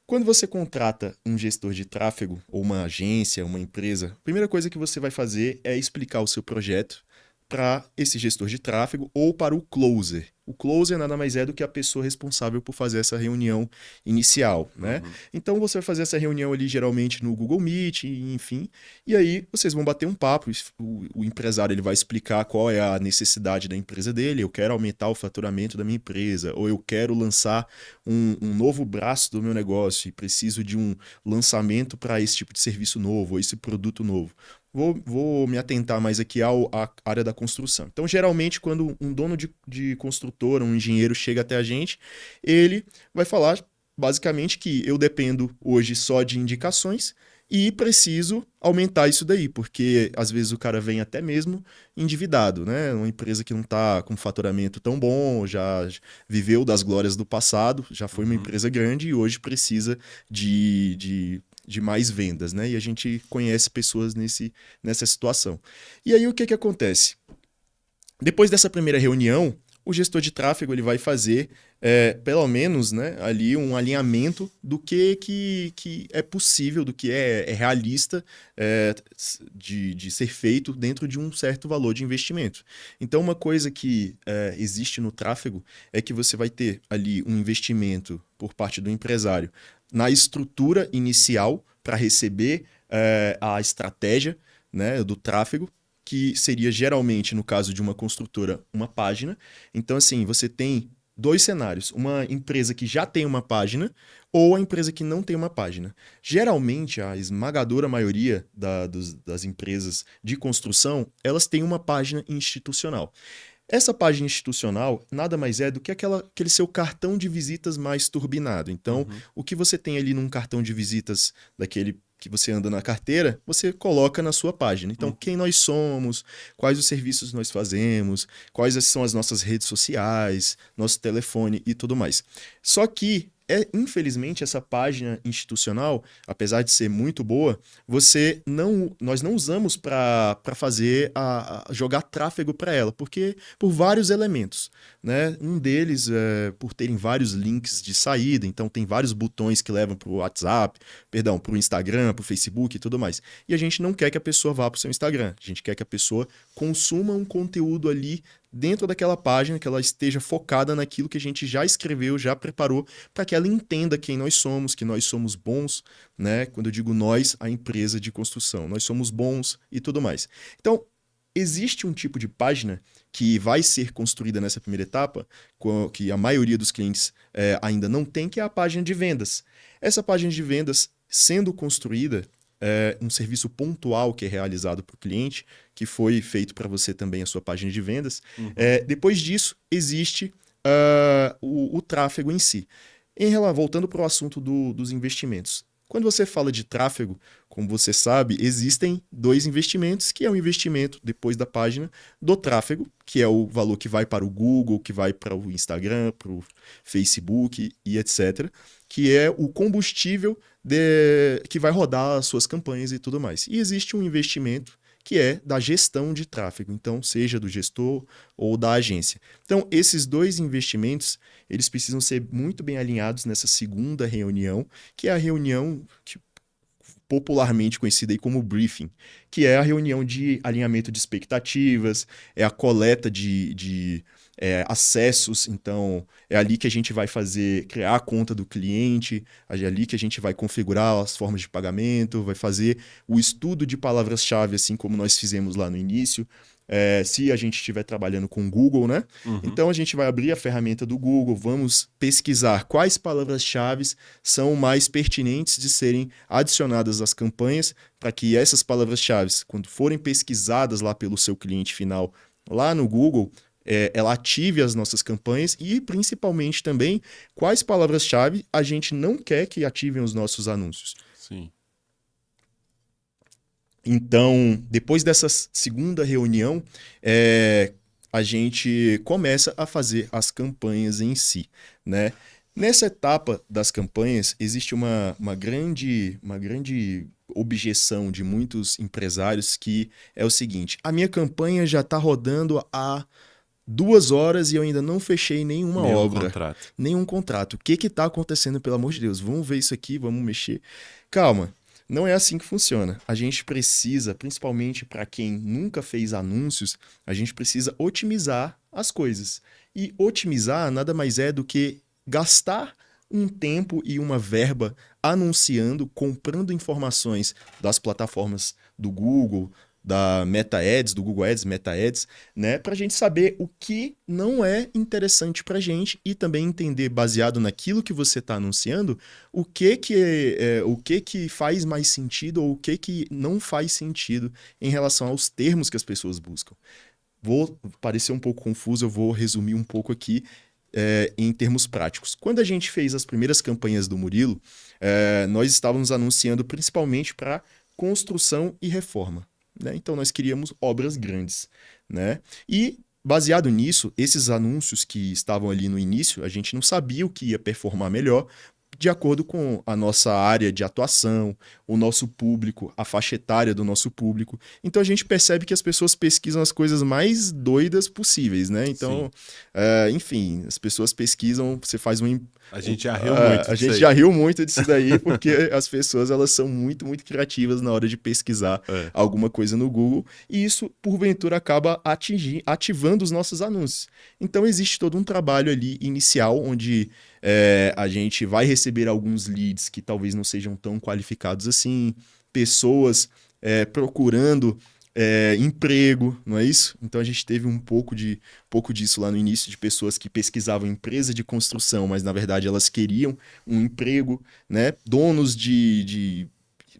S1: Quando você contrata um gestor de tráfego, ou uma agência, uma empresa, a primeira coisa que você vai fazer é explicar o seu projeto para esse gestor de tráfego ou para o closer. O closer nada mais é do que a pessoa responsável por fazer essa reunião inicial, né?
S2: Uhum.
S1: Então você vai fazer essa reunião ali geralmente no Google Meet, enfim, e aí vocês vão bater um papo. O empresário ele vai explicar qual é a necessidade da empresa dele. Eu quero aumentar o faturamento da minha empresa, ou eu quero lançar um novo braço do meu negócio e preciso de um lançamento para esse tipo de serviço novo, ou esse produto novo. Vou me atentar mais aqui à área da construção. Então, geralmente, quando um dono de construtora, um engenheiro chega até a gente, ele vai falar basicamente que eu dependo hoje só de indicações e preciso aumentar isso daí, porque às vezes o cara vem até mesmo endividado, né? Uma empresa que não está com faturamento tão bom, já viveu das glórias do passado, já foi uma
S2: Uhum.
S1: empresa grande e hoje precisa de mais vendas, né? E a gente conhece pessoas nessa situação. E aí o que acontece? Depois dessa primeira reunião, o gestor de tráfego ele vai fazer, pelo menos, né, ali um alinhamento do que é possível, do que é realista de ser feito dentro de um certo valor de investimento. Então, uma coisa que existe no tráfego é que você vai ter ali um investimento por parte do empresário na estrutura inicial para receber a estratégia, né, do tráfego, que seria geralmente, no caso de uma construtora, uma página. Então, assim, você tem dois cenários: uma empresa que já tem uma página ou a empresa que não tem uma página. Geralmente, a esmagadora maioria das empresas de construção, elas têm uma página institucional. Essa página institucional nada mais é do que aquele seu cartão de visitas mais turbinado. Então,
S2: Uhum.
S1: o que você tem ali num cartão de visitas daquele que você anda na carteira, você coloca na sua página. Então,
S2: Uhum.
S1: quem nós somos, quais os serviços nós fazemos, quais são as nossas redes sociais, nosso telefone e tudo mais. Só que infelizmente, essa página institucional, apesar de ser muito boa, nós não usamos para fazer jogar tráfego para ela, porque por vários elementos, né? Um deles é por terem vários links de saída, então tem vários botões que levam para o WhatsApp, perdão, para o Instagram, para o Facebook e tudo mais. E a gente não quer que a pessoa vá para o seu Instagram, a gente quer que a pessoa consuma um conteúdo ali dentro daquela página, que ela esteja focada naquilo que a gente já escreveu, já preparou, para que ela entenda quem nós somos, que nós somos bons, né? Quando eu digo nós, a empresa de construção, nós somos bons e tudo mais. Então, existe um tipo de página que vai ser construída nessa primeira etapa, que a maioria dos clientes ainda não tem, que é a página de vendas. Essa página de vendas sendo construída, um serviço pontual que é realizado para o cliente, que foi feito para você também a sua página de vendas.
S2: Uhum.
S1: Depois disso, existe o tráfego em si. Voltando para o assunto dos investimentos. Quando você fala de tráfego, como você sabe, existem dois investimentos, que é o investimento depois da página do tráfego, que é o valor que vai para o Google, que vai para o Instagram, para o Facebook e etc., que é o combustível que vai rodar as suas campanhas e tudo mais. E existe um investimento que é da gestão de tráfego, então seja do gestor ou da agência. Então, esses dois investimentos, eles precisam ser muito bem alinhados nessa segunda reunião, que é a reunião popularmente conhecida aí como briefing, que é a reunião de alinhamento de expectativas, é a coleta de acessos, então é ali que a gente vai criar a conta do cliente, é ali que a gente vai configurar as formas de pagamento, vai fazer o estudo de palavras-chave, assim como nós fizemos lá no início, se a gente estiver trabalhando com o Google, né?
S2: Uhum.
S1: Então a gente vai abrir a ferramenta do Google, vamos pesquisar quais palavras-chave são mais pertinentes de serem adicionadas às campanhas, para que essas palavras-chave, quando forem pesquisadas lá pelo seu cliente final, lá no Google, ela ative as nossas campanhas e, principalmente também, quais palavras-chave a gente não quer que ativem os nossos anúncios.
S2: Sim.
S1: Então, depois dessa segunda reunião, a gente começa a fazer as campanhas em si, né? Nessa etapa das campanhas, existe uma grande objeção de muitos empresários, que é o seguinte: a minha campanha já está rodando há 2 horas e eu ainda não fechei nenhuma obra.
S2: Contrato.
S1: Nenhum contrato. O que está acontecendo, pelo amor de Deus? Vamos ver isso aqui, vamos mexer. Calma. Não é assim que funciona. A gente precisa, principalmente para quem nunca fez anúncios, a gente precisa otimizar as coisas. E otimizar nada mais é do que gastar um tempo e uma verba anunciando, comprando informações das plataformas do Google, da Meta Ads, do Google Ads, Meta Ads, né, para a gente saber o que não é interessante para a gente e também entender, baseado naquilo que você está anunciando, o que faz mais sentido ou o que não faz sentido em relação aos termos que as pessoas buscam. Vou parecer um pouco confuso, eu vou resumir um pouco aqui em termos práticos. Quando a gente fez as primeiras campanhas do Murilo, nós estávamos anunciando principalmente para construção e reforma. Né? Então, nós queríamos obras grandes. Né? E, baseado nisso, esses anúncios que estavam ali no início, a gente não sabia o que ia performar melhor, de acordo com a nossa área de atuação, o nosso público, a faixa etária do nosso público. Então, a gente percebe que as pessoas pesquisam as coisas mais doidas possíveis, né? Então, enfim, as pessoas pesquisam, você faz um...
S2: A gente já riu muito
S1: A gente já riu muito disso daí, porque as pessoas, elas são muito, muito criativas na hora de pesquisar alguma coisa no Google, e isso, porventura, acaba ativando os nossos anúncios. Então, existe todo um trabalho ali inicial, onde a gente vai receber alguns leads que talvez não sejam tão qualificados assim, pessoas procurando emprego, não é isso? Então a gente teve um pouco disso lá no início, de pessoas que pesquisavam empresa de construção, mas na verdade elas queriam um emprego, né? Donos de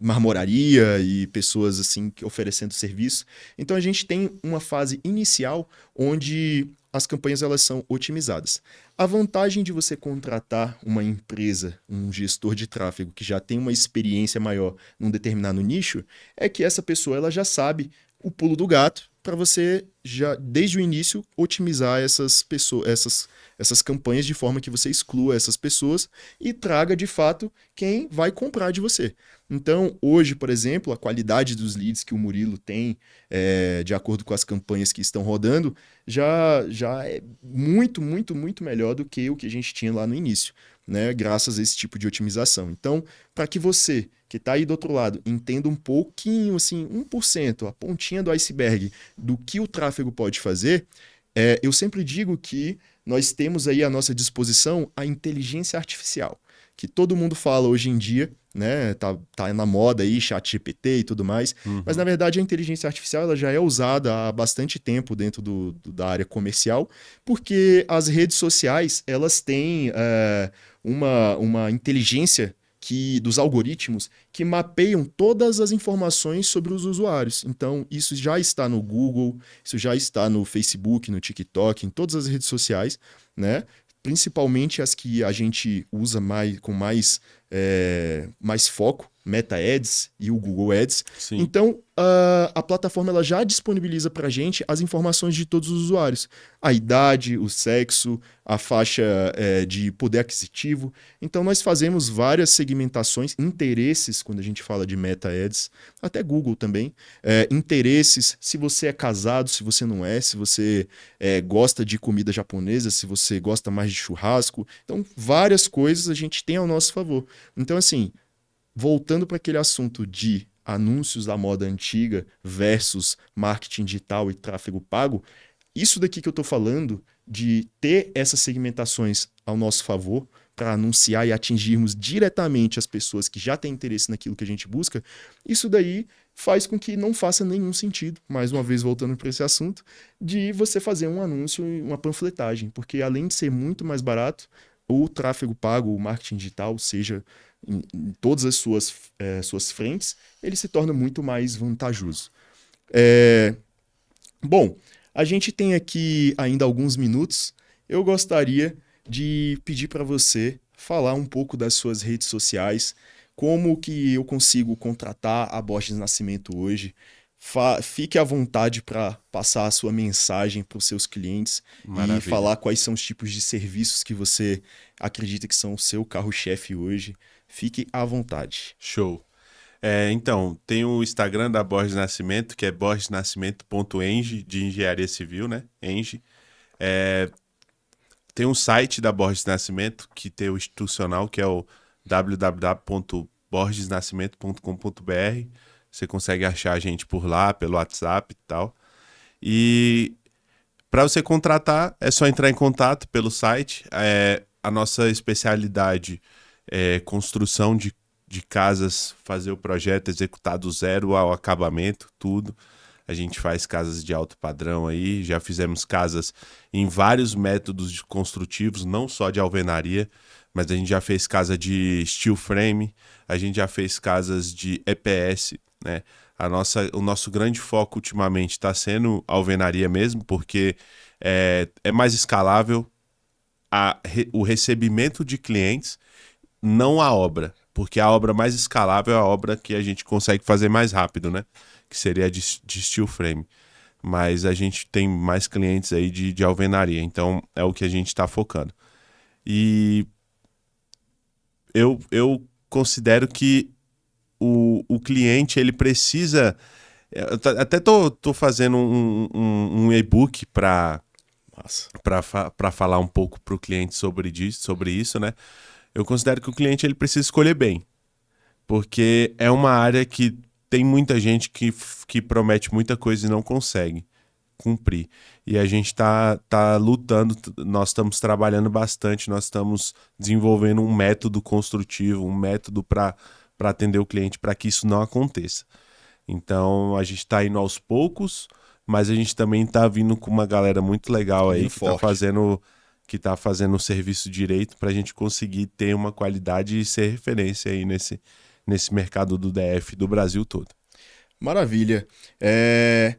S1: marmoraria e pessoas assim oferecendo serviço. Então a gente tem uma fase inicial onde as campanhas elas são otimizadas. A vantagem de você contratar uma empresa, um gestor de tráfego que já tem uma experiência maior num determinado nicho, é que essa pessoa ela já sabe o pulo do gato para você já, desde o início, otimizar essas pessoas, essas campanhas de forma que você exclua essas pessoas e traga, de fato, quem vai comprar de você. Então, hoje, por exemplo, a qualidade dos leads que o Murilo tem, de acordo com as campanhas que estão rodando, já é muito, muito, muito melhor do que o que a gente tinha lá no início, né? Graças a esse tipo de otimização. Então, para que você que está aí do outro lado entenda um pouquinho, assim, 1%, a pontinha do iceberg do que o tráfego pode fazer, eu sempre digo que nós temos aí à nossa disposição a inteligência artificial, que todo mundo fala hoje em dia, né? Tá na moda aí, chat GPT e tudo mais, mas na verdade a inteligência artificial ela já é usada há bastante tempo dentro da área comercial, porque as redes sociais elas têm uma inteligência dos algoritmos que mapeiam todas as informações sobre os usuários. Então, isso já está no Google, isso já está no Facebook, no TikTok, em todas as redes sociais, né? Principalmente as que a gente usa com mais foco, Meta Ads e o Google Ads.
S2: Sim.
S1: Então, a plataforma ela já disponibiliza para a gente as informações de todos os usuários. A idade, o sexo, a faixa de poder aquisitivo. Então, nós fazemos várias segmentações, interesses, quando a gente fala de Meta Ads, até Google também. Interesses, se você é casado, se você não é, se você gosta de comida japonesa, se você gosta mais de churrasco. Então, várias coisas a gente tem ao nosso favor. Então, assim, voltando para aquele assunto de anúncios da moda antiga versus marketing digital e tráfego pago, isso daqui que eu estou falando de ter essas segmentações ao nosso favor para anunciar e atingirmos diretamente as pessoas que já têm interesse naquilo que a gente busca, isso daí faz com que não faça nenhum sentido, mais uma vez voltando para esse assunto, de você fazer um anúncio e uma panfletagem, porque além de ser muito mais barato, o tráfego pago, o marketing digital, seja em todas as suas frentes, ele se torna muito mais vantajoso. Bom, a gente tem aqui ainda alguns minutos. Eu gostaria de pedir para você falar um pouco das suas redes sociais, como que eu consigo contratar a Borges Nascimento hoje. Fique à vontade para passar a sua mensagem para os seus clientes.
S2: Maravilha.
S1: E falar quais são os tipos de serviços que você acredita que são o seu carro-chefe hoje. Fique à vontade.
S2: Show. Então, tem o Instagram da Borges Nascimento, que é borgesnascimento.eng, de engenharia civil, né? Eng. Tem um site da Borges Nascimento, que tem o institucional, que é o www.borgesnascimento.com.br. Você consegue achar a gente por lá, pelo WhatsApp e tal. E para você contratar, é só entrar em contato pelo site. A nossa especialidade é construção de casas, fazer o projeto, executar do zero ao acabamento, tudo. A gente faz casas de alto padrão aí, já fizemos casas em vários métodos construtivos, não só de alvenaria, mas a gente já fez casa de steel frame, a gente já fez casas de EPS, né? O nosso grande foco ultimamente está sendo alvenaria mesmo, porque é mais escalável o recebimento de clientes, não a obra, porque a obra mais escalável é a obra que a gente consegue fazer mais rápido, né? Que seria de steel frame. Mas a gente tem mais clientes aí de alvenaria, então é o que a gente está focando. E eu considero que o cliente ele precisa. Eu até tô fazendo um e-book para falar um pouco para o cliente sobre isso, né? Eu considero que o cliente ele precisa escolher bem, porque é uma área que tem muita gente que promete muita coisa e não consegue cumprir. E a gente tá lutando, nós estamos trabalhando bastante, nós estamos desenvolvendo um método construtivo, um método para atender o cliente, para que isso não aconteça. Então, a gente está indo aos poucos, mas a gente também está vindo com uma galera muito legal aí, que está fazendo o serviço direito para a gente conseguir ter uma qualidade e ser referência aí nesse mercado do DF do Brasil todo.
S1: Maravilha.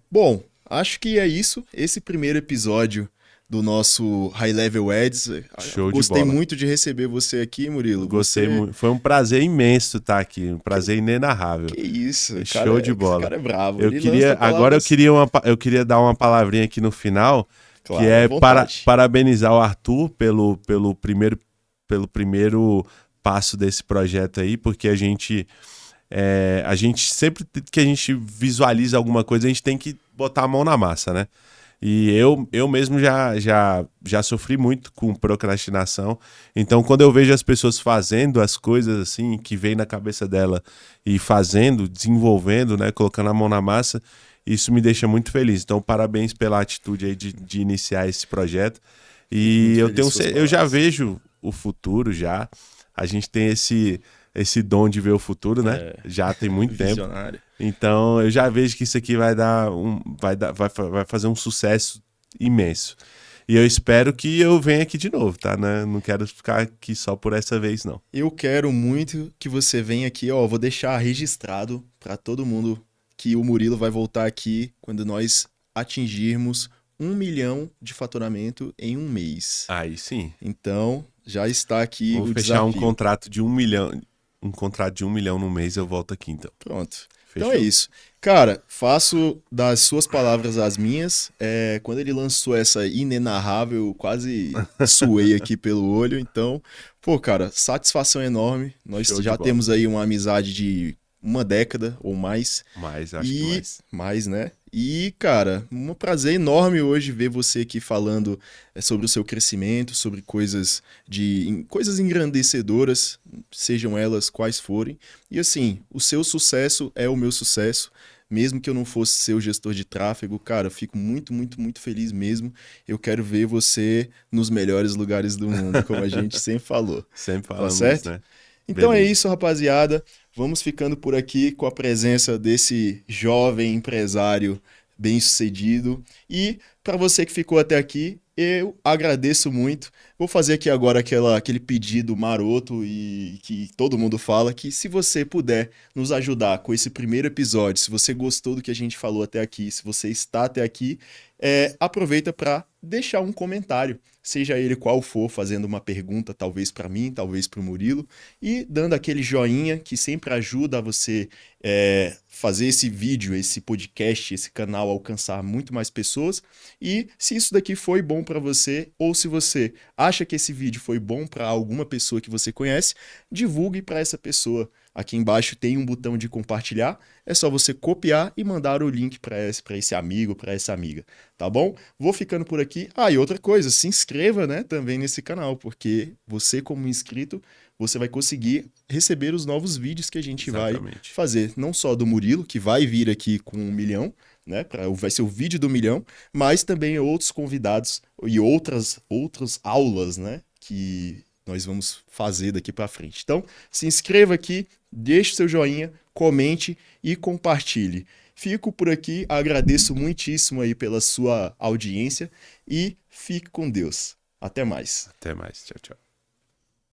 S1: Bom, acho que é isso. Esse primeiro episódio do nosso High Level Ads.
S2: Show de
S1: Gostei
S2: bola.
S1: muito de receber você aqui, Murilo.
S2: Gostei
S1: Você...
S2: muito. Foi um prazer imenso estar aqui, um prazer inenarrável.
S1: Que isso,
S2: Show de
S1: esse
S2: bola.
S1: cara é bravo.
S2: Eu
S1: Ele
S2: queria,
S1: lança
S2: agora
S1: palavras...
S2: eu queria dar uma palavrinha aqui no final,
S1: Claro,
S2: que é
S1: à vontade.
S2: parabenizar o Arthur pelo primeiro passo desse projeto aí, porque a gente sempre que a gente visualiza alguma coisa, a gente tem que botar a mão na massa, né? E eu mesmo já sofri muito com procrastinação. Então, quando eu vejo as pessoas fazendo as coisas assim, que vem na cabeça dela e fazendo, desenvolvendo, né, colocando a mão na massa, isso me deixa muito feliz. Então, parabéns pela atitude aí de iniciar esse projeto. E
S1: Muito feliz com suas
S2: eu já
S1: palavras.
S2: vejo o futuro já. A gente tem esse dom de ver o futuro, né? Já tem muito tempo.
S1: Visionário.
S2: Então, eu já vejo que isso aqui vai fazer um sucesso imenso. E eu espero que eu venha aqui de novo, tá? Né? Não quero ficar aqui só por essa vez, não.
S1: Eu quero muito que você venha aqui, ó. Vou deixar registrado para todo mundo que o Murilo vai voltar aqui quando nós atingirmos 1 milhão de faturamento em um mês.
S2: Aí sim.
S1: Então, já está aqui
S2: Vamos
S1: o
S2: fechar
S1: desafio.
S2: um contrato de 1 milhão. Um contrato de 1 milhão no mês, eu volto aqui, então.
S1: Pronto.
S2: Fechou?
S1: Então é isso. Cara, faço das suas palavras as minhas. Quando ele lançou essa inenarrável, eu quase suei aqui pelo olho. Então, pô, cara, satisfação enorme. Nós
S2: Show de
S1: já
S2: bola.
S1: temos aí uma amizade de uma década ou mais.
S2: Mas acho que mais.
S1: Mais, né? E, cara, um prazer enorme hoje ver você aqui falando sobre o seu crescimento, sobre coisas coisas engrandecedoras, sejam elas quais forem. E assim, o seu sucesso é o meu sucesso. Mesmo que eu não fosse seu gestor de tráfego, cara, eu fico muito, muito, muito feliz mesmo. Eu quero ver você nos melhores lugares do mundo, como a gente sempre falou.
S2: Sempre
S1: Tá
S2: falamos
S1: certo?
S2: isso, né?
S1: Então é
S2: Beleza.
S1: isso, rapaziada. Vamos ficando por aqui com a presença desse jovem empresário bem-sucedido. E para você que ficou até aqui, eu agradeço muito. Vou fazer aqui agora aquele pedido maroto e que todo mundo fala, que se você puder nos ajudar com esse primeiro episódio, se você gostou do que a gente falou até aqui, se você está até aqui, aproveita para deixar um comentário, seja ele qual for, fazendo uma pergunta, talvez para mim, talvez para o Murilo, e dando aquele joinha que sempre ajuda a você fazer esse vídeo, esse podcast, esse canal alcançar muito mais pessoas. E se isso daqui foi bom para você, ou se você acha que esse vídeo foi bom para alguma pessoa que você conhece, divulgue para essa pessoa. Aqui embaixo tem um botão de compartilhar, é só você copiar e mandar o link para esse amigo, para essa amiga, tá bom? Vou ficando por aqui. E outra coisa, se inscreva, né, também nesse canal, porque você como inscrito, você vai conseguir receber os novos vídeos que a gente vai
S2: Exatamente.
S1: fazer, não só do Murilo, que vai vir aqui com 1 milhão, né, vai ser o vídeo do 1 milhão, mas também outros convidados e outras aulas, né, que nós vamos fazer daqui para frente. Então, se inscreva aqui, deixe seu joinha, comente e compartilhe. Fico por aqui, agradeço muitíssimo aí pela sua audiência e fique com Deus. Até mais.
S2: Até mais. Tchau, tchau.